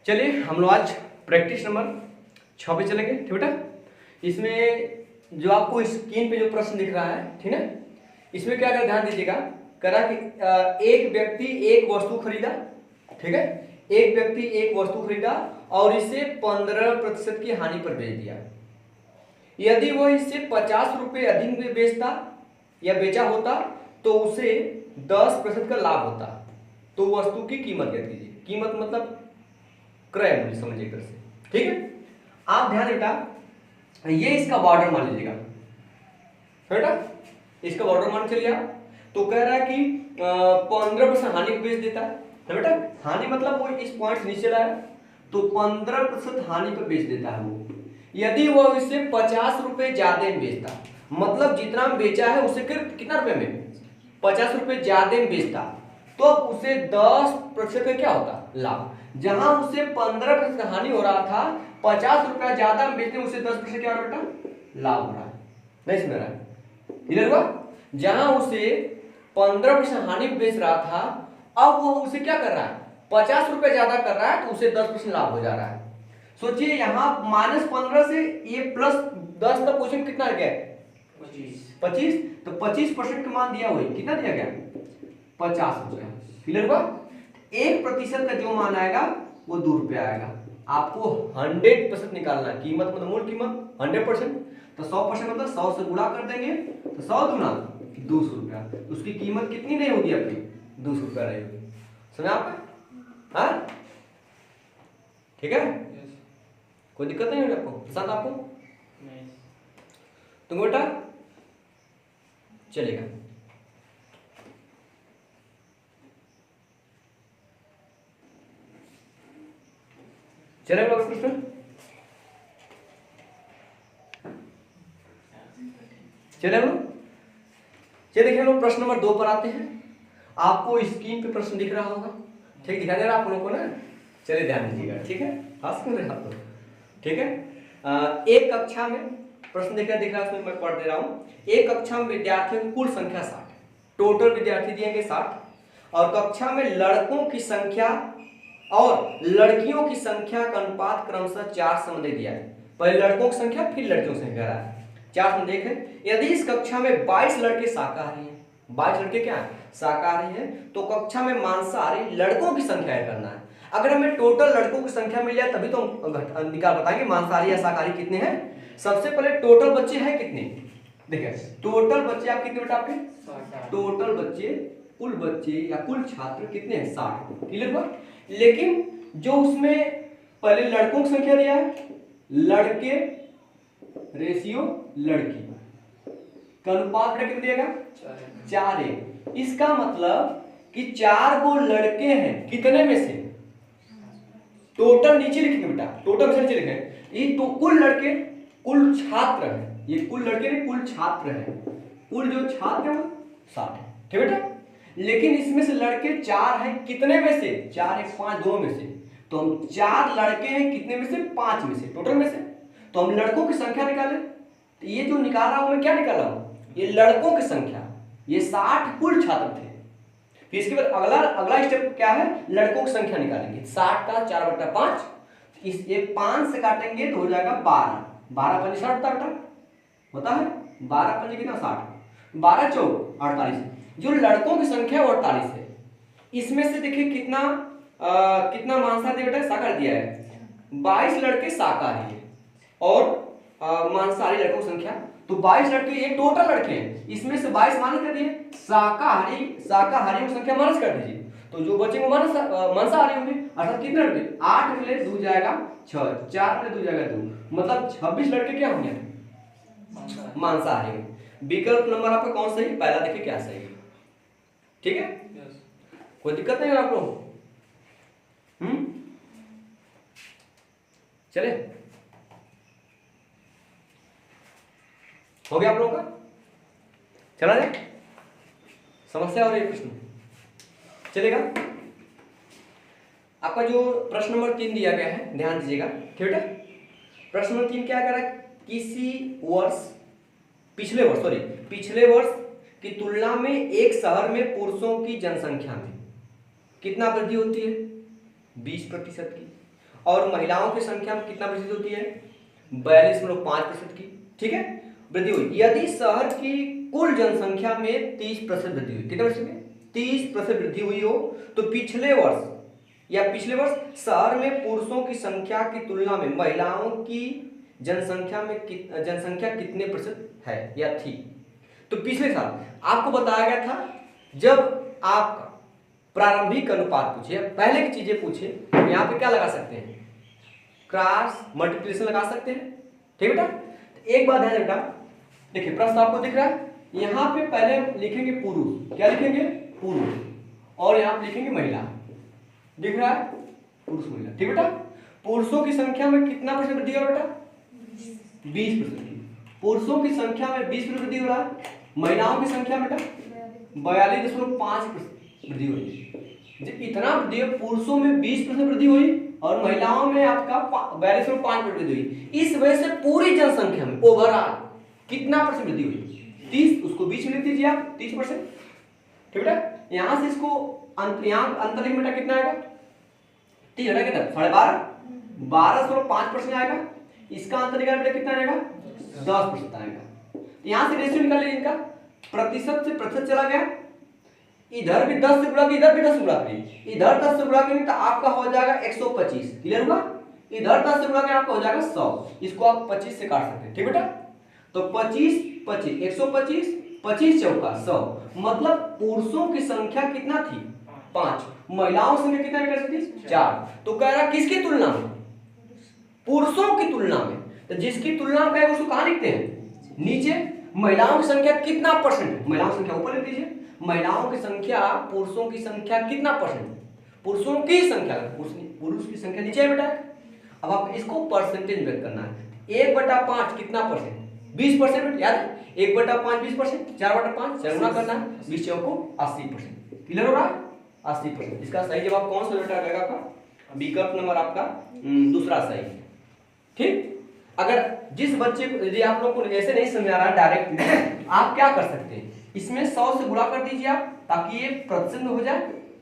चलिए हम लोग आज प्रैक्टिस नंबर 6 पे चलेंगे। ठीक बेटा, इसमें जो आपको स्क्रीन पे जो प्रश्न दिख रहा है, ठीक है, इसमें क्या कर ध्यान दीजिएगा। करा कि एक व्यक्ति एक वस्तु खरीदा, ठीक है, एक व्यक्ति एक वस्तु खरीदा और इसे 15% की हानि पर बेच दिया। यदि वह इसे 50 रुपये अधिक में बेचता या बेचा होता तो उसे 10% का लाभ होता। तो वस्तु की कीमत क्या कीजिए। कीमत मतलब क्रय मूल्य, समझिए इधर से। ठीक है, आप ध्यान बेटा, ये इसका बॉर्डर मान लीजिएगा बेटा, इसका बॉर्डर मान चलिए आप। तो कह रहा है कि 15% हानि को बेच देता है बेटा। हानि मतलब वो इस पॉइंट से नीचे लाया तो 15% हानि पर बेच देता है वो। यदि वो इसे 50 रुपए ज्यादा में बेचता, मतलब जितना बेचा है उसे कितना रुपए में, 50 रुपए ज्यादा में बेचता, तो उसे 10% का क्या होता, लाभ। जहां उसे 15% हानि हो रहा था, 50 रुपया ज्यादा में बेचने उसे 10% क्या हो रहा बेटा, लाभ हो रहा है। नहीं समझ रहा है, क्लियर हुआ। जहां उसे 15% हानि में बेच रहा था, अब वो उसे क्या कर रहा है, 50 रुपए ज्यादा कर रहा है, तो उसे 10% लाभ हो जा रहा है। सोचिए यहाँ -15 से ये +10 तक क्वेश्चन कितना गया, 25। तो 25% का मान दिया हुआ, कितना दिया गया, 50 रुपया। क्लियर हुआ। 1% का जो मान आएगा वो 2 रुपया आएगा। आपको 100% निकालना है। कीमत मतलब मूल कीमत 100%, तो 100% मतलब 100 से गुणा कर देंगे, तो 100 दूना 200 रुपया। तो उसकी कीमत कितनी नहीं होगी आपकी, 200 रुपया रहेगी। समझ आपका, हाँ ठीक है। कोई दिक्कत नहीं होगी आपको, साथ आपको नहीं। तो बेटा चलेगा। चलेगा प्रश्न, चले हम लोग। चलिए देखिए लोग, प्रश्न नंबर 2 पर आते हैं। आपको स्क्रीन पे प्रश्न दिख रहा होगा, ठीक दिखाई दे रहा है आप लोगों को ना। चलिए ध्यान दीजिएगा, ठीक है, खास कर रहे आप लोग, ठीक है। एक कक्षा में प्रश्न दिख रहा है, उसमें मैं पढ़ दे रहा हूँ। एक कक्षा में विद्यार्थियों की कुल संख्या 60, टोटल विद्यार्थी दिएंगे 60, और कक्षा में लड़कों की संख्या और लड़कियों की संख्या का अनुपात क्रमशः 4 समझ दिया है। पहले लड़कों की संख्या फिर लड़कियों की संख्या रहा है 4 समझ देखें। यदि इस कक्षा में 22 लड़के शाकाहारी हैं, 22 लड़के क्या है, शाकाहारी हैं, तो कक्षा में मांसाहारी लड़कों की संख्या करना है। अगर हमें टोटल लड़कों की संख्या मिल जाए तभी तो हम निकाल बताएंगे मांसाहारी या शाकाहारी कितने हैं। सबसे पहले टोटल बच्चे हैं कितने, देखिए टोटल बच्चे आप कितने बेटा, आपके टोटल बच्चे, कुल बच्चे या कुल छात्र कितने हैं, 60। क्लियर हुआ। लेकिन जो उसमें पहले लड़कों की संख्या दिया है, लड़के रेशियो लड़की का अनुपात कितना दिएगा, 4:1। इसका मतलब कि 4 गो लड़के हैं कितने में से, टोटल नीचे लिखेंगे बेटा, टोटल में से नीचे लिखेंगे। ये तो कुल लड़के, कुल छात्र है, ये कुल लड़के नहीं कुल छात्र है, कुल जो छात्र है वो 60 है, ठीक बेटा। लेकिन इसमें से लड़के 4 हैं कितने में से, 4 1 5 2 में से। तो हम 4 लड़के हैं कितने में से, 5 में से, टोटल में से। तो हम लड़कों की संख्या निकालें, तो ये जो निकाल रहा हूं मैं, क्या निकाल रहा हूं, ये लड़कों की संख्या, ये 60 कुल छात्र थे। फिर इसके बाद अगला स्टेप क्या है, लड़कों की संख्या निकालेंगे। 60 का 4/5, इस ये 5 से काटेंगे तो हो जाएगा 12, 12 पंजे 60 होता है, 12 पंजे कितना 60, 12 चौक 48। जो लड़कों की संख्या 48 है। इसमें से देखिए कितना कितना मांसाहारी बेटा, शाकाहारी दिया है, 22 लड़के शाकाहारी है और मांसाहारी लड़कों की संख्या, तो 22 लड़के, ये टोटल लड़के हैं, इसमें से 22 माइनस कर दिए, शाकाहारी की संख्या माइनस कर दीजिए, तो जो बचेंगे मांसाहारी होंगे। अर्थात कितने लड़के, 8 में ले 2 जाएगा 6, 4 में 2 जाएगा 2, मतलब 26 लड़के क्या होंगे, मांसाहारी। विकल्प नंबर आपका कौन सही, पहला देखिए क्या सही है, ठीक है। कोई दिक्कत नहीं है आप लोग, चले हो गया आप लोगों का, चला जाए, समस्या और एक प्रश्न चलेगा। आपका जो प्रश्न नंबर 3 दिया गया है, ध्यान दीजिएगा, ठीक है। प्रश्न नंबर 3 क्या कर रहा है, किसी वर्ष पिछले वर्ष की तुलना में एक शहर में पुरुषों की जनसंख्या में कितना वृद्धि होती है, 20% की, और महिलाओं की संख्या में कितना प्रतिशत होती है? 42.5% की, ठीक है, वृद्धि हुई। यदि शहर की कुल जनसंख्या में 30% वृद्धि हुई, कितने प्रतिशत में? 30% वृद्धि हुई हो, तो पिछले वर्ष शहर में पुरुषों की संख्या की तुलना में महिलाओं की जनसंख्या कितने प्रतिशत है या थी? तो पिछले साल आपको बताया गया था, जब आप प्रारंभिक अनुपात पूछे, पहले की चीजें पूछे, यहाँ पे क्या लगा सकते हैं? क्रॉस मल्टीप्लिकेशन लगा सकते हैं, ठीक बेटा। एक बात है बेटा, देखिए प्रश्न आपको दिख रहा है, यहाँ पे पहले लिखेंगे पुरुष, क्या लिखेंगे? पुरुष, और यहाँ पे लिखेंगे महिला, दिख रहा है? पुरुष महिला, ठीक बेटा। पुरुषों की संख्या में कितना परसेंट वृद्धि हो बेटा? 20% की। पुरुषों की संख्या में 20% वृद्धि हो रहा है, महिलाओं की संख्या बेटा 42.5% वृद्धि हुई। इतना वृद्धि, पुरुषों में 20% वृद्धि हुई और महिलाओं में आपका 42.5% वृद्धि हुई। इस वजह से पूरी जनसंख्या में ओवरऑल कितना परसेंट वृद्धि हुई? 30, उसको 20 में लिख दीजिए आप, 30%, ठीक बेटा। यहां से इसको यहाँ अंतर बेटा कितना आएगा? 30 हटा कितना? 12.5, 12.5% आएगा। इसका अंतर निकाल बेटा कितना आएगा? 10% आएगा। यहां से रेशियो निकाल लीजिए, इनका प्रतिशत से प्रतिशत चला गया, इधर भी 10 से गुणा की, इधर भी 10 से गुणा की, इधर 10 से गुणा की तो आपका हो जाएगा 125, क्लियर हुआ? इधर 10 से गुणा के आपका हो जाएगा 100, इसको आप 25 से काट सकते हैं, ठीक बेटा। तो 25 25 125, 25 चौका 100, मतलब पुरुषों की संख्या कितना थी? 5, महिलाओं की संख्या कितना कर सकती? 4। तो कह रहा किसकी तुलना में? पुरुषों की तुलना में। तो जिसकी तुलना में उसको कहां लिखते हैं? नीचे। महिलाओं की संख्या कितना परसेंट? महिलाओं की संख्या ऊपर लिख दीजिए। महिलाओं की संख्या पुरुषों की संख्या कितना परसेंट? पुरुषों की संख्या, पुरुष की संख्या नीचे है बेटा। अब आप इसको परसेंटेज में करना है। 1/5 कितना परसेंट? 20%, याद है? 1/5 20%, 4/5 4 गुना करना है, 20 को 80%, क्लियर हो रहा है? 80%। इसका सही जवाब कौन सा बेटा रहेगा आपका? विकल्प नंबर आपका दूसरा सही है, ठीक। अगर जिस बच्चे को, यदि आप लोग को ऐसे नहीं समझ आ रहा है डायरेक्ट, आप क्या कर सकते हैं, इसमें 100 से गुणा कर दीजिए आप, ताकि ये प्रतिशत में हो जाए,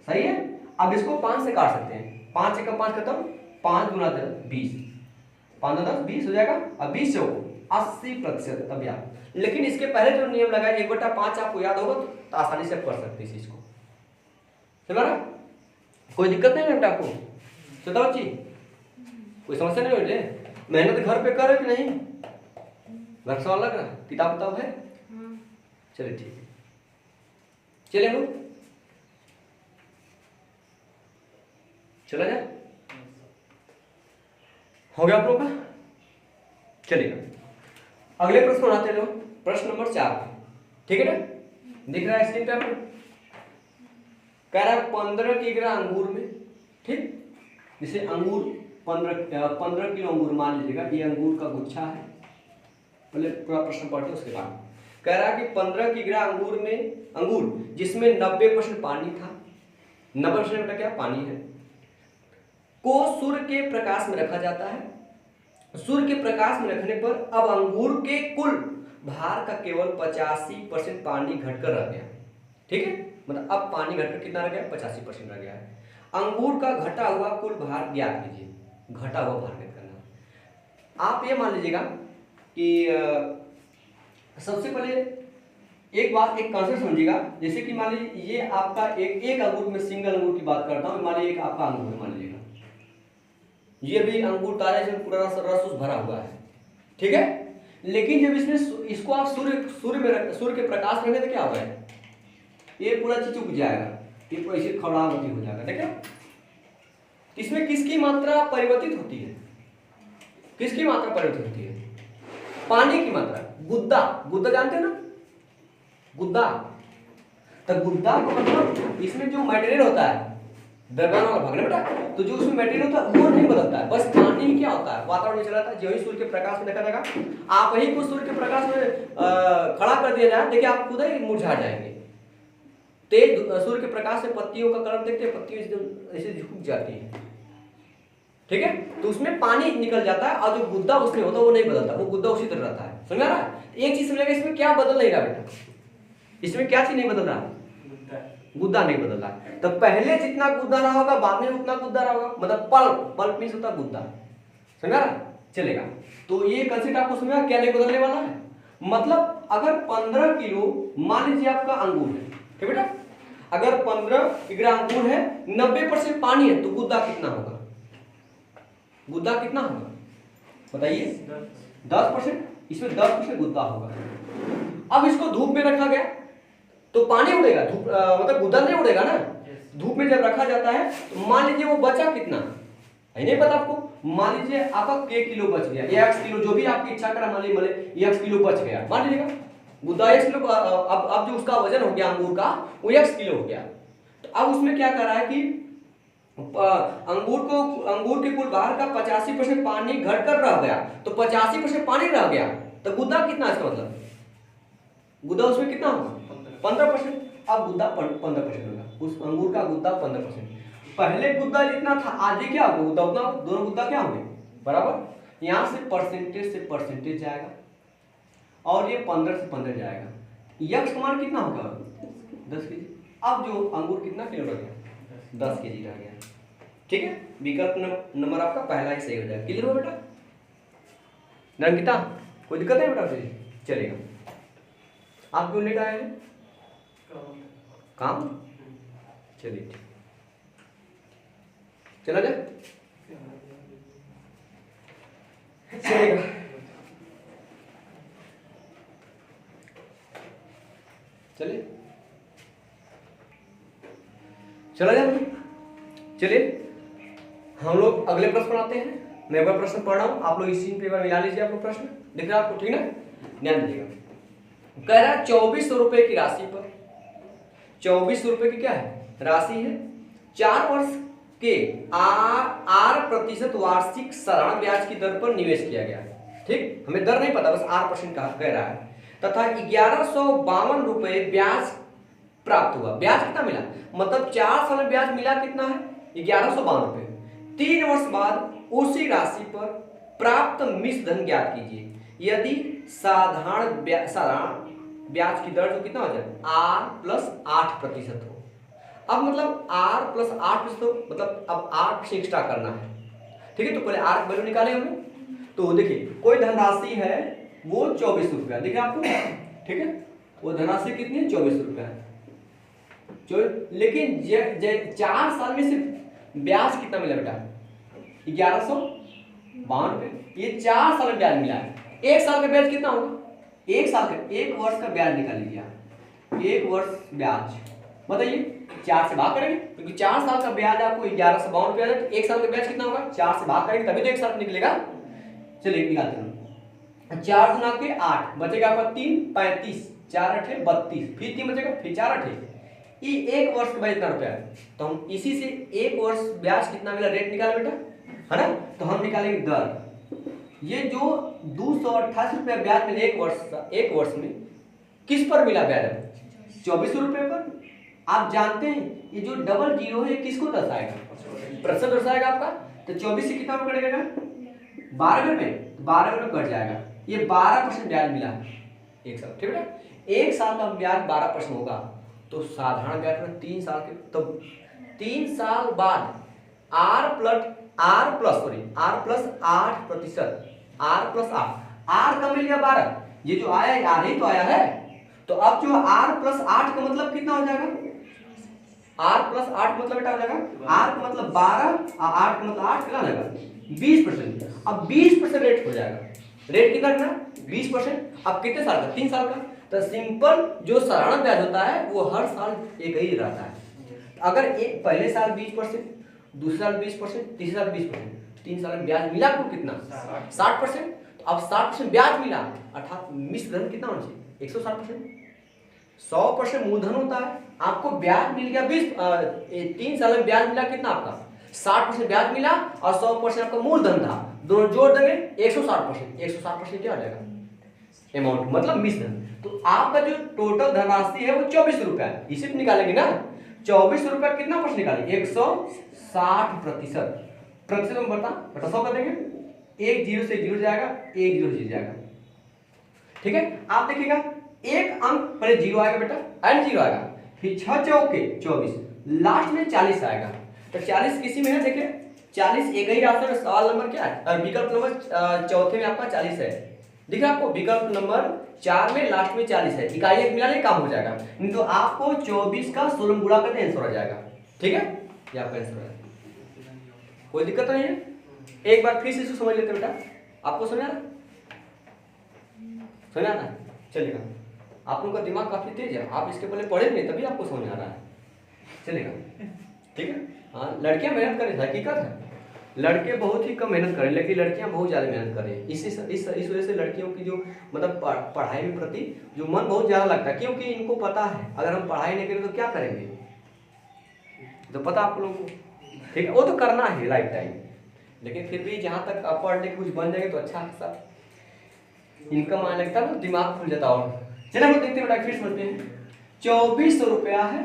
सही है। अब इसको 5 से काट सकते हैं, 5 1 5 खत्म, 5 गुना 20, 5 10 20 हो जाएगा। अब 20 से 80% तब याद। लेकिन इसके पहले जो नियम लगा 1/5 आपको याद होगा तो आसानी से आप कर सकते हैं इस चीज को, समझ रहा? कोई दिक्कत नहीं है बेटा आपको? बताओ जी, कोई समस्या नहीं हो रही है? मेहनत घर पे कर रहे कि नहीं? घर सवाल लग रहा है? किताब किताब है? चलिए ठीक है, चलिए हम लोग चला जाए, हो गया आप लोग का? चलिएगा अगले प्रश्न बनाते लोग, प्रश्न नंबर 4, ठीक है ना? दिख रहा है स्क्रीन पे आपको? कह रहा है 15 किलोग्राम अंगूर में, ठीक, जैसे अंगूर 15 किलो अंगूर मान लीजिएगा, ये अंगूर का गुच्छा है। पहले पूरा प्रश्न पढ़ते उसके बाद कह रहा है कि 15 किलोग्राम अंगूर में, अंगूर जिसमें 90% पानी था, 90% बेटा क्या पानी है, को सूर्य के प्रकाश में रखा जाता है। सूर्य के प्रकाश में रखने पर अब अंगूर के कुल भार का केवल 85% पानी घटकर रह गया, ठीक है, मतलब अब पानी घटकर कितना रह गया? 85% रह गया है। अंगूर का घटा हुआ कुल भार ज्ञात कीजिए। घटा हुआ भार ज्ञात करना। आप ये मान लीजिएगा कि सबसे पहले एक बात, एक कॉन्सेप्ट समझिएगा, जैसे कि मान लीजिए ये आपका एक अंगूर में, सिंगल अंगूर की बात करता हूँ, मान लीजिए एक आपका अंगूर है, मान लीजिएगा ये भी अंगूर तारे से पूरा रस भरा हुआ है, ठीक है। लेकिन जब इसमें इसको आप सूर्य के प्रकाश में रखें तो क्या होगा? ये पूरा चीज उग जाएगा, ये पूरा ऐसे खड़ावती हो जाएगा, देखिए। इसमें किसकी मात्रा परिवर्तित होती है? किसकी मात्रा परिवर्तित होती है? पानी की मात्रा। गुद्दा, गुद्दा जानते हैं ना? गुद्दा, तो गुद्दा को मतलब इसमें जो मटेरियल होता है, दरगाह वाला भाग ना बेटा, तो जो उसमें मटेरियल होता है वो नहीं बदलता है, बस पानी ही क्या होता है, वातावरण में चला जाता है। जो ही सूर्य के प्रकाश में देखा जाएगा, आप ही को सूर्य के प्रकाश में खड़ा कर दिया जाए, देखिए आप खुद ही मुरझा जाएंगे। तेज सूर्य के प्रकाश से पत्तियों का कलर देखते हैं, पत्तियां एकदम ऐसे झुक जाती है, ठीक है, तो उसमें पानी निकल जाता है और जो गुद्दा उसमें होता है वो नहीं बदलता, वो गुद्दा उसी तरह रहता है, समझ रहा है? एक चीज समझेगा, इसमें क्या बदल नहीं रहा बेटा, इसमें क्या चीज नहीं बदल रहा? गुद्दा नहीं बदल रहा है। तो पहले जितना गुद्दा रहा होगा बाद में उतना गुद्दा रहा होगा, मतलब पल्प, पल्प मीन्स होता गुद्दा, समझा ना, चलेगा। तो ये कंसेप्ट आपको समझा क्या नहीं बदलने वाला है। मतलब अगर 15 किलो मान लीजिए आपका अंगूर है, ठीक बेटा, अगर 15 किलो अंगूर है, 90% पानी है, तो गुद्दा कितना होगा, गुद्दा कितना होगा बताइए, 10%, इसमें 10% गुद्दा होगा। अब इसको धूप में रखा गया तो पानी उड़ेगा, धूप मतलब गुद्दा नहीं उड़ेगा ना। धूप में जब रखा जाता है तो मान लीजिए वो बचा कितना है नहीं पता आपको, मान लीजिए आपका k किलो बच गया, x किलो, जो भी आपकी इच्छा करा, मान लीजिए x किलो बच गया, मान लीजिएगा गुद्दा x किलो, अब जो उसका वजन हो गया अंगूर का वो x किलो हो गया। तो अब उसमें क्या कर रहा है कि अंगूर के कुल बाहर का 85% पानी घट कर रह गया, तो 85% पानी रह गया, तो गुद्दा कितना, इसका मतलब गुद्दा उसमें कितना होगा 15%। अब गुद्दा 15% होगा, उस अंगूर का गुद्दा 15%। पहले गुद्दा जितना था आगे क्या होगा गुद्दा उतना, दोनों गुद्दा क्या होंगे बराबर। यहाँ से परसेंटेज जाएगा और ये 15 से 15 जाएगा, यक्स का मान कितना होगा 10 केजी। अब जो अंगूर कितना किलो रह गया 10 केजी रह गया, ठीक है। विकल्प नंबर आपका पहला ही सही हो जाएगा। क्लियर हो बेटा नरंकिता, कोई दिक्कत है बेटा, चलेगा। आप क्यों लेट आए हैं, काम, चलिए ठीक, चला जाए, चलेगा। चलिए चला जाए, चलिए हम लोग अगले प्रश्न बनाते हैं। मैं एक बार प्रश्न पढ़ रहा हूं, आप लोग इसी पेपर मिला लीजिए, आपको प्रश्न दिख रहा है आपको, ठीक ना, ध्यान दीजिएगा। कह रहा है 2400 रुपए की राशि पर, 2400 रुपए की क्या है राशि है, 4 वर्ष के R% वार्षिक साधारण ब्याज की दर पर निवेश किया गया है, ठीक, हमें दर नहीं पता, बस R% का कह रहा है, तथा 1152 रुपए ब्याज प्राप्त हुआ। ब्याज कितना मिला, मतलब 4 साल में ब्याज मिला कितना है 1152 रुपए। 3 वर्ष बाद उसी राशि पर प्राप्त मिश्र धन ज्ञात कीजिए यदि साधारण ब्याज की दर जो कितना हो जाए R+8% हो। अब मतलब R+8% हो, मतलब अब 8% एक्स्ट्रा करना है, ठीक है। तो पहले R वैल्यू निकाले हमें, तो देखिए कोई धनराशि है वो 2400 रुपया, देखिए आपको, ठीक है, वो धनराशि कितनी है 2400 रुपया है, लेकिन 4 साल में सिर्फ ब्याज कितना मिला बेटा 1152 रुपये, ये 4 साल में ब्याज मिला है। 1 साल का ब्याज कितना होगा, 1 वर्ष का ब्याज निकाल लीजिए आप, 1 वर्ष ब्याज बताइए 4 से भाग करेंगे, क्योंकि 4 साल का ब्याज आपको 1152 रुपया है, तो 1 साल का ब्याज कितना होगा 4 से भाग करेंगे तभी तो 1 साल निकलेगा। चलिए निकालते हैं, 4 गुना के 8 बचेगा आपका 3, 35, 4 8 32, फिर 3 बचेगा, फिर 4 8, ये 1 वर्ष के बाद इतना रुपया है, तो हम इसी से 1 वर्ष ब्याज कितना मिला रेट निकाले बेटा, है ना, तो हम निकालेंगे दर। ये जो 228 रुपया ब्याज मिले 1 वर्ष में किस पर मिला ब्याज 2400 रुपये पर। आप जानते हैं ये जो डबल जीरो है किसको दर्शाएगा, प्रतिशत दर्शाएगा आपका, तो 24 से कितना कटेगा 12 में, 12 में कट जाएगा, ये 12% ब्याज मिला 1 साल, ठीक है। 1 साल का ब्याज 12% होगा, तो साधारण ब्याज में 3 साल के, तो 3 साल बाद R+8%, R का मिल गया 12, ये जो आया R ही तो आया है, तो अब जो R+8 का मतलब कितना हो जाएगा, R+8 मतलब बेटा हो जाएगा, R का मतलब 12, 8 का मतलब 8 कितना हो जाएगा 20%। अब 20% रेट हो जाएगा, रेट कितना करना 20%। अब कितने साल का 3 साल का, तो सिंपल जो साधारण ब्याज होता है वो हर साल एक ही रहता है। अगर एक पहले साल 20%, दूसरे साल 20%, तीसरे साल 20%, 3 साल में ब्याज मिला आपको कितना 60%। तो अब 60% ब्याज मिला, अर्थात मिश्र धन कितना होना चाहिए 160%। 100% मूलधन होता है, आपको ब्याज मिल गया 3 साल में ब्याज मिला कितना आपका 60% ब्याज मिला और 100% आपका मूलधन था, दोनों जोड़ देंगे 160%। 160% क्या हो जाएगा अमाउंट, मतलब मिश्र धन। तो आपका जो टोटल धनराशि है वो 2400 रुपया है, इसे भी निकालेंगे ना, 2400 रुपया कितना परसेंट निकालेंगे 160%। प्रतिशत में बता 100 कर देंगे, 1 0 से 0 जाएगा, 1 0 से जाएगा, ठीक है। आप देखिएगा एक अंक पहले 0 आएगा बेटा, एंड 0 आएगा, फिर 6 चौके 24, लास्ट में 40 आएगा। तो 40 किसी में है, देखिए 40 एक ही रास्ता में। सवाल नंबर क्या है, विकल्प नंबर चौथे में आपका 40 है। देखिए आपको विकल्प नंबर 4 में लास्ट में 40 है, इकाई एक मिलाने काम हो जाएगा। नहीं तो आपको 24 का 16 गुणा करके आंसर आ जाएगा। ठीक है, ये आपका आंसर है, कोई दिक्कत नहीं है। एक बार फिर से इसको समझ लेते बेटा, आपको समझ आ रहा है? चलेगा, आप लोगों का दिमाग काफी तेज है, आप इसके पहले पढ़े नहीं तभी आपको समझ आ रहा है। चलेगा, ठीक है। हाँ, लड़कियां मेहनत करें, हकीकत है, लड़के बहुत ही कम मेहनत करें, लेकिन लड़कियां बहुत ज़्यादा मेहनत करें। इस वजह से लड़कियों की जो मतलब पढ़ाई के प्रति जो मन बहुत ज़्यादा लगता है, क्योंकि इनको पता है अगर हम पढ़ाई नहीं करें तो क्या करेंगे, तो पता आप लोगों को, ठीक है। वो तो करना है लाइफ टाइम, लेकिन फिर भी जहाँ तक आप पढ़ के कुछ बन जाएंगे तो अच्छा सा इनकम आने लगता है ना, दिमाग खुल जाता। और चलिए हम लोग देखते हैं, फिर समझते हैं। 2400 रुपया है,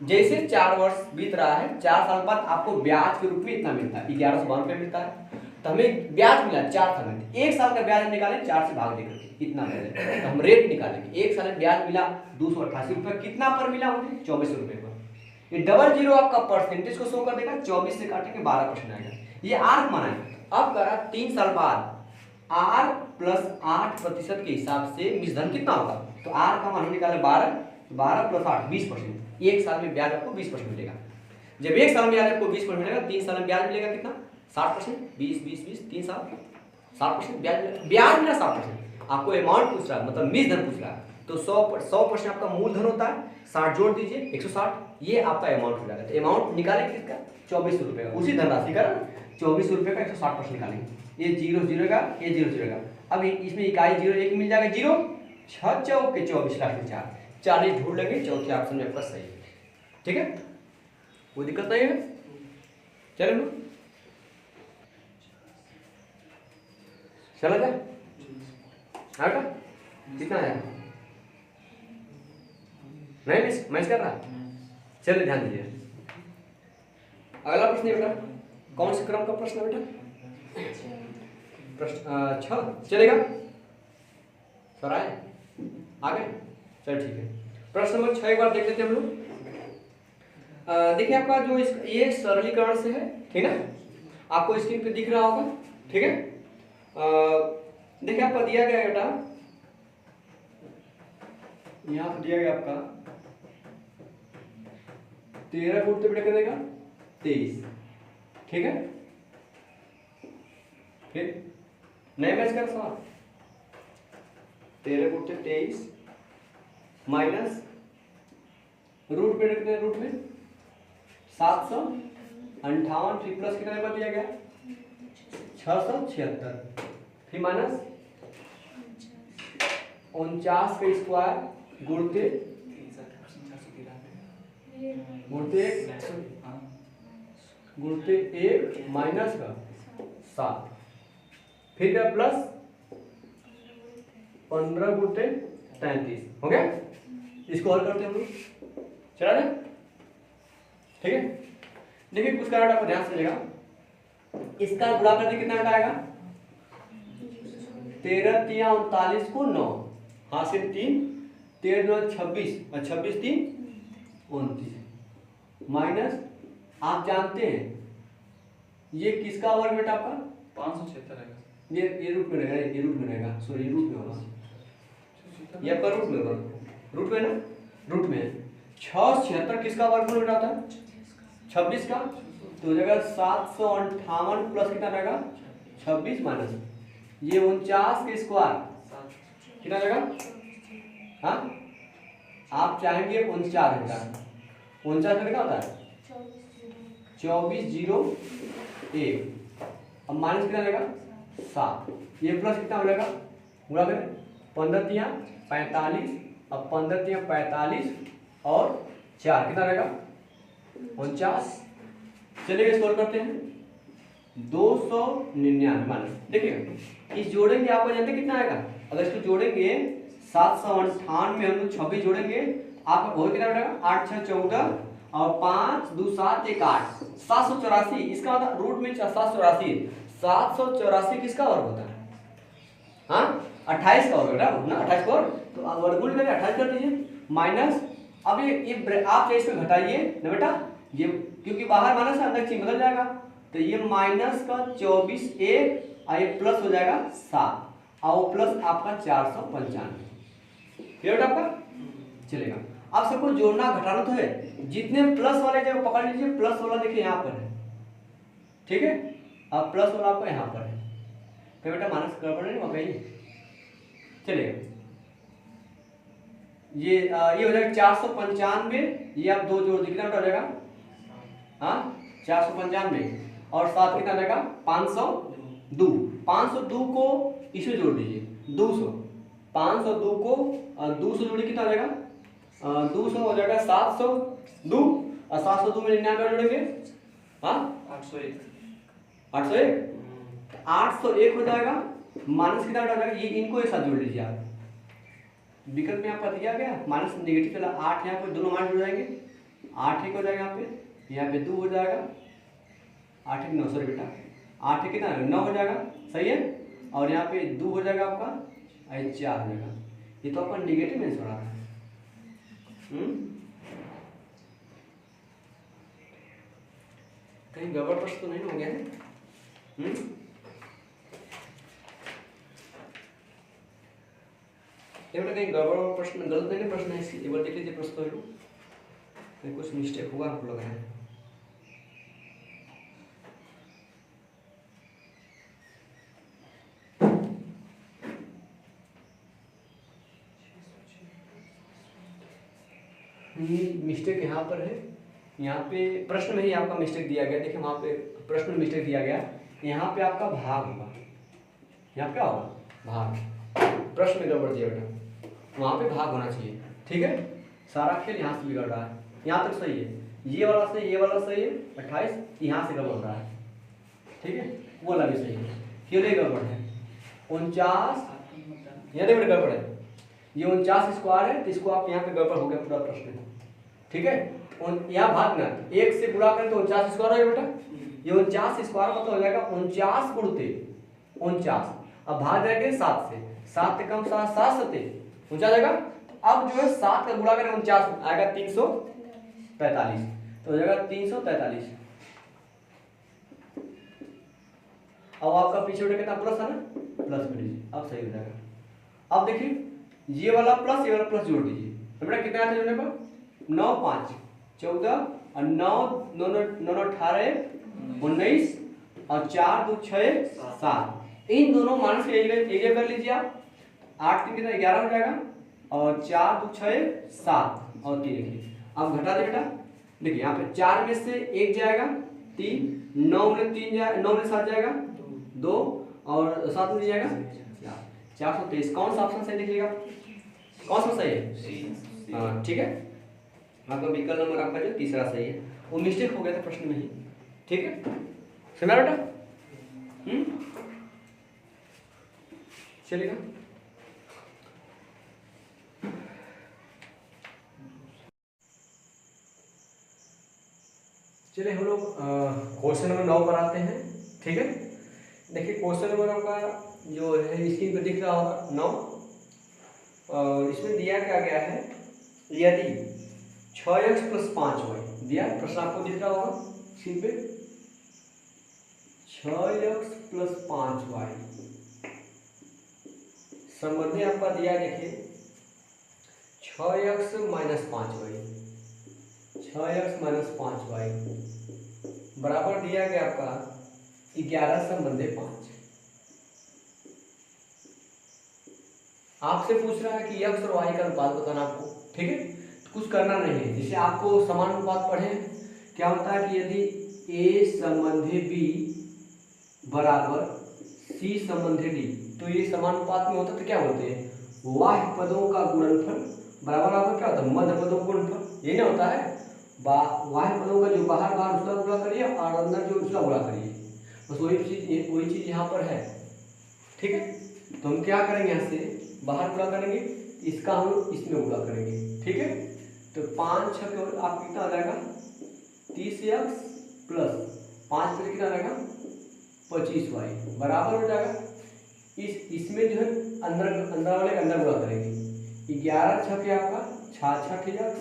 जैसे 4 वर्ष बीत रहा है, 4 साल बाद आपको ब्याज के रूप में इतना मिलता है, 1152 रुपये मिलता है। तो हमें ब्याज मिला 4 साल में, 1 साल का ब्याज निकालें 4 से भाग देकर के इतना मिले, तो हम रेट निकालेंगे। 1 साल में ब्याज मिला 288 रुपये, कितना पर मिला मुझे, 2400 रुपये पर। ये डबल जीरो आपका परसेंटेज को शो कर देगा, 24 से काटेंगे 12% आएगा। ये आर माना है। अब करा 3 साल बाद आर प्लस 8% के हिसाब से मिश्रण कितना होगा, तो आर का मान निकाले 12, 12 प्लस 8 20%। 1 साल में ब्याज आपको 20% मिलेगा। जब 1 साल में ब्याज आपको 20% मिलेगा, 3 साल में ब्याज मिलेगा कितना, 60%। 20 20 20 3 साल 60% ब्याज मिलेगा, ब्याज मिला 60%। आपको अमाउंट पूछ रहा है, मतलब मिश्रण पूछ रहा है, तो 100% आपका मूलधन होता है, 60 जोड़ दीजिए 160, ये आपका अमाउंट हो जाएगा। तो अमाउंट निकालेंगे किसका, 2400 रुपये का, उसी धनराशि का 2400 रुपये का 160% निकालेंगे। ये 0 0 का, ये 0 0 का। अब इसमें इकाई 0 1 मिल जाएगा 0, 6 चौके 24 लाख में 4, 40 ढूंढ लेंगे, चौथे ऑप्शन में आपका सही है। ठीक है, कोई दिक्कत नहीं है। चलो चला जाए, आएगा कितना है, नहीं मैच कर रहा, चलिए ध्यान दीजिए। अगला प्रश्न है बेटा, कौन से क्रम का प्रश्न है बेटा, प्रश्न 6 चलेगा सर, आए आगे, चल ठीक है। प्रश्न नंबर 6 एक बार देख लेते हैं हम लोग। देखिए आपका जो ये सरलीकरण से है, ठीक है, आपको स्क्रीन पे दिख रहा होगा, ठीक है। देखिए आपका दिया गया बेटा, यहाँ पर दिया गया आपका 13 गुणते बेटा कितना देगा 23, ठीक है। फिर नए मैच कर सवाल, 13 गुणते 23 माइनस रूट पे कितने, रूट में 758, फिर प्लस कितने पर दिया गया 676, फिर माइनस 49 का स्क्वायर गुणते गुणते 1 माइनस का 7, फिर क्या प्लस 15 गुणते 33, हो गया। इसको हल करते हैं हम लोग, चला जाए, ठीक है। देखिए कुछ कारण आपको ध्यान से चलेगा, इसका गुणा करके कितना आएगा 13 3 39 को 9, हाँ सिर्फ 3, 13 2 26 और 26 3 29, माइनस आप जानते हैं ये किसका वर्ग बेटा आपका 576 रहेगा, ये रूट में रहेगा, ये रूट में रहेगा, सॉरी ये रूट में होगा, ये आपका रूट में होगा, रूट में ना, रूट में 676 किसका वर्गमूल बेटा होता है 26 का, तो जगह 758 प्लस कितना रहेगा 26 माइनस ये 49 के स्क्वायर कितना रहेगा, हाँ आप चाहेंगे 49 बेटा, 49 में क्या होता है 24 0 1, अब माइनस कितना रहेगा 7, ये प्लस कितना हो जाएगा पूरा करें 15 3 45, अब 15 3 45 और 4 कितना रहेगा 49। चलिए इसको करते हैं 299 माइनस, देखिए इस जोड़ेंगे आपको जानते कितना आएगा, अगर इसको जोड़ेंगे 758 में हम लोग 26 जोड़ेंगे आपका बहुत कितना रहेगा 8 6 14 और 5 2 7 1 8 784, इसका मतलब रूट में 784, 784 किसका वर्ग होता है, हाँ 28 का वर्ग बेटा ना, 28 का वर्ग, तो वर्गमूल में 28 कर दीजिए, माइनस अब आप चाहे इसमें घटाइए ना बेटा, ये क्योंकि बाहर माइनस है अंदर चिन्ह बदल जाएगा, तो ये माइनस का 24 एक और ये प्लस हो जाएगा 7 और प्लस आपका 495 क्लियर आपका चलेगा। आप सबको जोड़ना घटाना तो है, जितने प्लस वाले जगह पकड़ लीजिए, प्लस वाला देखिए यहाँ पर है, ठीक है, अब प्लस वाला आपका यहाँ पर है, तो बेटा माइनस गड़बड़ नहीं होगा कहीं, चलिए ये हो जाएगा 495, ये आप दो जोड़ दिए कितना हो जाएगा, हाँ 495 और 7 कितना जाएगा 502, 502 को इसमें जोड़ दीजिए 200, 502 को 200 जोड़िए कितना हो जाएगा 200 हो जाएगा 702 और 702 में 99 जोड़ेंगे, हाँ 801 हो जाएगा, माइनस कितना हो जाएगा, ये इनको एक साथ जोड़ लीजिए आप, विकल्प में आपका दिया गया माइनस नेगेटिव चला 8 यहाँ पर दोनों माइनस हो जाएंगे, 8 एक हो जाएगा यहाँ पे 2 हो जाएगा, 8 एक 9 सॉरी बेटा 8 एक कितना 9 हो जाएगा, सही है, और यहाँ पे 2 हो जाएगा आपका 4 हो जाएगा, ये तो आपका नेगेटिव में छोड़ा है। कहीं गड़बड़ प्रश्न तो नहीं हो गया है? कहीं गड़बड़ प्रश्न गलत नहीं प्रश्न है, एक बार देख लीजिए प्रश्न तो कहीं कुछ मिस्टेक होगा आपको लग रहा है। मिस्टेक यहाँ पर है, यहाँ पे प्रश्न में ही आपका मिस्टेक दिया गया, देखिए वहाँ पे प्रश्न में मिस्टेक दिया गया, यहाँ पे आपका भाग होगा, यहाँ क्या होगा भाग, प्रश्न में गड़बड़ दिया बेटा, वहाँ पे भाग होना चाहिए, ठीक है, सारा खेल यहाँ से बिगड़ रहा है, यहाँ तक सही है, ये वाला सही, ये वाला सही है, 28 यहाँ से गड़बड़ रहा है, ठीक है, वो वाला भी सही है, क्यों गड़बड़ है 49, यहाँ देखो गड़बड़ है, ये 49 स्क्वायर है, तो इसको आप यहाँ पे गड़बड़ हो गया पूरा प्रश्न, ठीक है, यहाँ भाग ना 1 से गुणा करें तो 49 स्क्वायर हो जाएगा बेटा, ये 49 स्क्वायर मतलब हो जाएगा 49 गुणते 49, अब भाग जाएंगे 7 से, 7 से कम 7 सते 49 जाएगा, अब जो है 7 का गुणा करें 49 आएगा 343, तो हो जाएगा 343, अब आपका पीछे उठे कितना प्लस है ना, प्लस कर लीजिए, अब सही हो जाएगा। अब देखिए ये वाला प्लस जोड़ दीजिए, तो बेटा कितना आता है जोड़ने पर 9 5 14 और 9 9 18 19 और 4 2 6 7, इन दोनों माइनस एक कर लीजिए आप, 8 3 कितना 11 हो जाएगा और 4 2 6 7 और 3 लिखिए, अब घटा दे बेटा, देखिए यहाँ पे 4 में से 1 जाएगा 3, 9 में 3 जाएगा, 9 में 7 जाएगा 2 और 7 में जाएगा 423, कौन सा ऑप्शन सही देखिएगा, कौन सा सही है, हाँ ठीक है, आपका विकल्प नंबर आपका जो तीसरा सही है, वो मिस्टेक हो गया था प्रश्न में ही, ठीक है समझा बेटा, चलेगा। चलिए हम लोग क्वेश्चन नंबर 9 पर आते हैं, ठीक है, देखिए क्वेश्चन नंबर आपका जो है स्क्रीन पर दिख रहा होगा 9, और इसमें दिया क्या गया है, यदि 6x + 5y दिया, प्रश्न आपको दिख रहा होगा स्क्रीन पे, 6x + 5y संबंधी आपका दिया, देखिए 6x - 5y, 6x - 5y बराबर दिया गया आपका 11 संबंधी 5, आपसे पूछ रहा है कि x और y का अनुपात बताना आपको, ठीक है, तो कुछ करना नहीं है, जिसे आपको समान अनुपात पढ़े क्या होता है कि यदि a संबंधी b बराबर c संबंधी d, तो ये समान अनुपात में होता है, तो क्या बोलते हैं बाह्य पदों का गुणनफल बराबर आपका क्या होता है मध्य पदों का गुणनफल, ये नहीं होता है, बाह्य पदों का जो बाहर उसका गुणा करिए और अंदर जो उसका गुणा करिए, बस वही चीज यहाँ पर है, ठीक है, तो हम क्या करेंगे यहाँ से बाहर गुणा करेंगे, इसका हम इसमें गुणा करेंगे, ठीक है, तो 5 6 आप कितना आ जाएगा 30x + 5 पर कितना आ जाएगा 25y बराबर हो जाएगा, इसमें जो है अंदर वाले के अंदर गुणा करेंगे, 11 6 आपका 66x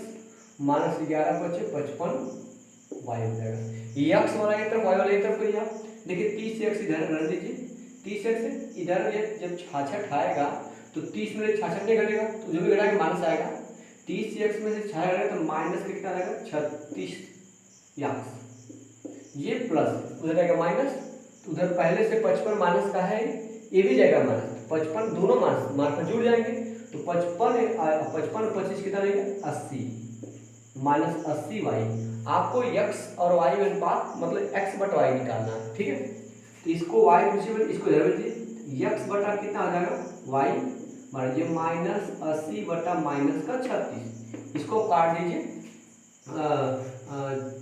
-11 × 55 y हो जाएगा। ये x वाला एक तरफ y वाला एक तरफ करिए आप। देखिए 30x इधर रख दीजिए, 30x इधर जब 66 आएगा तो 30 में 66 नहीं घटेगा तो जो भी घटाएगा माइनस आएगा। 30x में से 6 आएगा तो माइनस कितना आएगा 36 x, ये प्लस उधर जाएगा माइनस, तो उधर पहले से 55 माइनस का है, ये भी जाएगा माइनस, 55 दोनों माइनस में जुड़ जाएंगे तो 55 25 कितना रहेगा 80 -80y। आपको x और y में अनुपात मतलब x बटा y निकालना है, ठीक है। तो इसको y प्रिंसिपल इसको इधर भेज दीजिए, x बटा कितना आ जाएगा y मानिए -80 बटा -36, इसको काट दीजिए,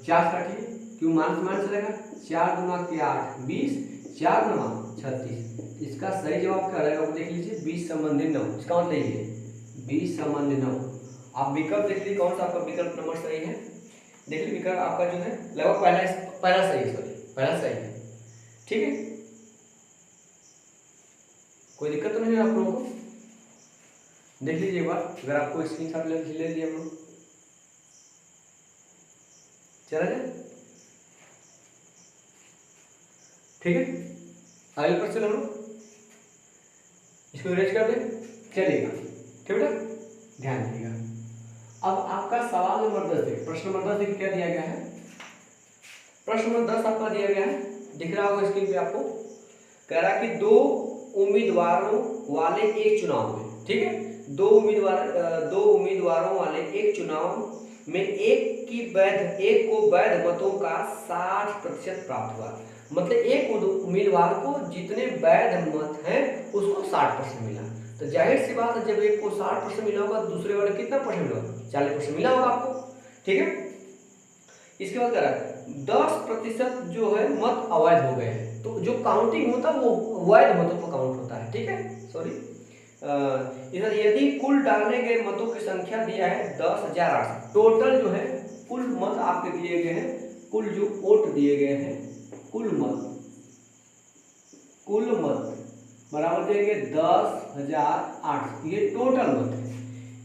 4 काटिए क्यों माइनस रहेगा, 4 दूना के 8 20, 4 9 36। इसका सही जवाब क्या रहेगा वो देख लीजिए 20 संबंधी 9, इसका मतलब ये है 20 संबंधी 9। आप विकल्प देख लीजिए कौन सा आपका विकल्प नंबर सही है, देख लीजिए विकल्प आपका जो है लगभग पहला सही है, सॉरी पहला सही है, ठीक है। कोई दिक्कत तो नहीं है आप लोगों को, देख लीजिए एक बार, अगर आपको स्क्रीनशॉट ले लीजिए हम लोग, चला जाए, ठीक है। अगले क्वेश्चन हम लोग इसको इरेज कर दें, चलेगा, ठीक बेटा, ध्यान दीजिएगा। अब आपका सवाल नंबर 10 देखिए, प्रश्न नंबर 10 देखिए क्या दिया गया है। प्रश्न नंबर 10 आपका दिया गया है, दिख रहा होगा स्क्रीन पे आपको, कह रहा है कि 2 उम्मीदवारों वाले एक चुनाव में, ठीक है, 2 उम्मीदवारों वाले एक चुनाव में एक को वैध मतों का 60% प्राप्त हुआ। मतलब एक उम्मीदवार को जितने वैध मत हैं उसको 60% मिला, तो जाहिर सी बात है जब एक को 60% मिला होगा दूसरे वाले कितना परसेंट मिला होगा, 40% मिला होगा आपको, ठीक है। इसके बाद कह रहा है 10% जो है मत अवैध हो गए हैं, तो जो काउंटिंग होता है वो वैध मतों पर काउंट होता है, ठीक है, सॉरी। इधर यदि कुल डालने गए मतों की संख्या दिया है 10,800, टोटल जो है कुल मत आपके दिए गए हैं, कुल जो वोट दिए गए हैं, कुल मत बराबर देंगे 10,800, ये टोटल मत है।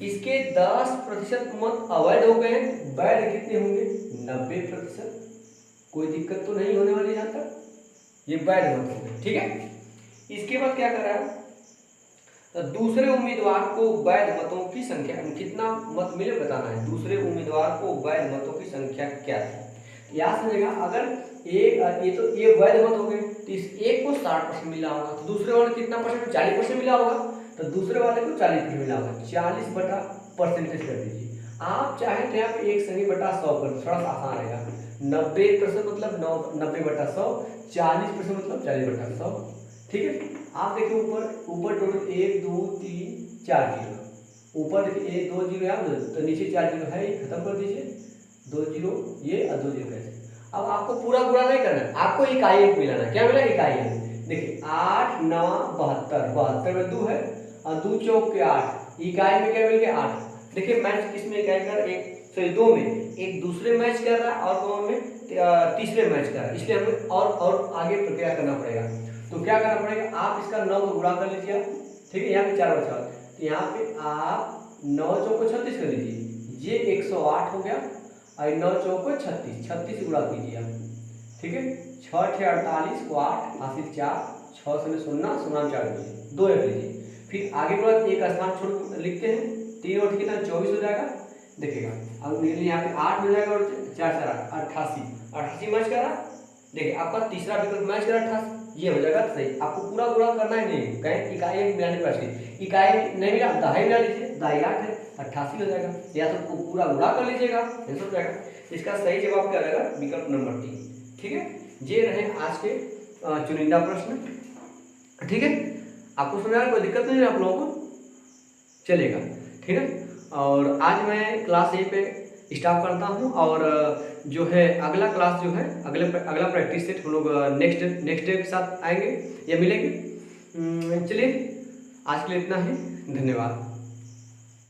इसके 10% मत अवैध हो गए, वैध कितने होंगे 90%, कोई दिक्कत तो नहीं होने वाली यहाँ तक, ये वैध मत हो गए, ठीक है। इसके बाद क्या कर रहा है, तो दूसरे उम्मीदवार को वैध मतों की संख्या कितना मत मिले बताना है, दूसरे उम्मीदवार को वैध मतों की संख्या क्या थी। याद समझेगा, अगर ये वैध मत हो गए तो इस एक को 60% मिला होगा, तो दूसरे वाले कितना परसेंट 40% मिला होगा, तो दूसरे वाले को 40% मिला होगा, 40 बटा परसेंटेज कर दीजिए। आप चाहे तो यहाँ पे 1 संगी बटा 100 कर, थोड़ा सा आसान रहेगा, 90% मतलब 90 बटा 100, 40% मतलब 40 बटा 100, ठीक है। आप देखिए ऊपर टोटल 1 2 3 4 जीरो, ऊपर देखिए 1 2 जीरो यहाँ, तो नीचे 4 जीरो है, खत्म कर दीजिए, 2 जीरो ये और 2 जीरो कैसे। अब आपको पूरा गुणा नहीं करना है, आपको इकाई एक मिलाना, क्या मिला इकाई एक, देखिए 8 9 72, 72 में 2 है और 2 चौक के 8, इकाई में क्या मिल गया 8। देखिए मैच किसमें इकाई कर, एक सॉरी 2 में, एक दूसरे मैच कर रहा है और 2 में तीसरे मैच कर रहा है, इसलिए हमें और आगे प्रक्रिया करना पड़ेगा। तो क्या करना पड़ेगा, आप इसका 9 को गुणा कर लीजिए, ठीक है, यहाँ पे 4 बचा, तो यहाँ पे आप 9 चौक को 36 कर लीजिए, ये 108 हो गया, और 9 चौक को 36, 36 गुणा कीजिए आप, ठीक है, 6 6 48 को 8 आसित 4, 6 से 0 0 4 लीजिए, 2 एक लीजिए, फिर आगे बढ़ एक स्थान छोड़ लिखते हैं, 3 और कितना 24 हो जाएगा, देखिएगा अब यहाँ पे 8 हो जाएगा और 4 4 88 मैच करा, देखिए आपका तीसरा विकल्प मैच करा 88, ये हो जाएगा सही। आपको पूरा गुणा करना ही नहीं, कहीं इकाई एक मिलाने के इकाई नहीं मिला, दहाई मिला लीजिए, दहाई 8 है 88 हो जाएगा, या तो पूरा गुणा कर लीजिएगा, आंसर हो जाएगा। इसका सही जवाब क्या रहेगा विकल्प नंबर 3, ठीक है। ये रहे आज के चुनिंदा प्रश्न, ठीक है, आपको समझ कोई दिक्कत नहीं है आप लोगों को, चलेगा, ठीक है। और आज मैं क्लास यहीं पे स्टॉप करता हूँ, और जो है अगला क्लास जो है अगला प्रैक्टिस सेट हम लोग नेक्स्ट डे के साथ आएंगे या मिलेंगे। चलिए आज के लिए इतना ही, धन्यवाद।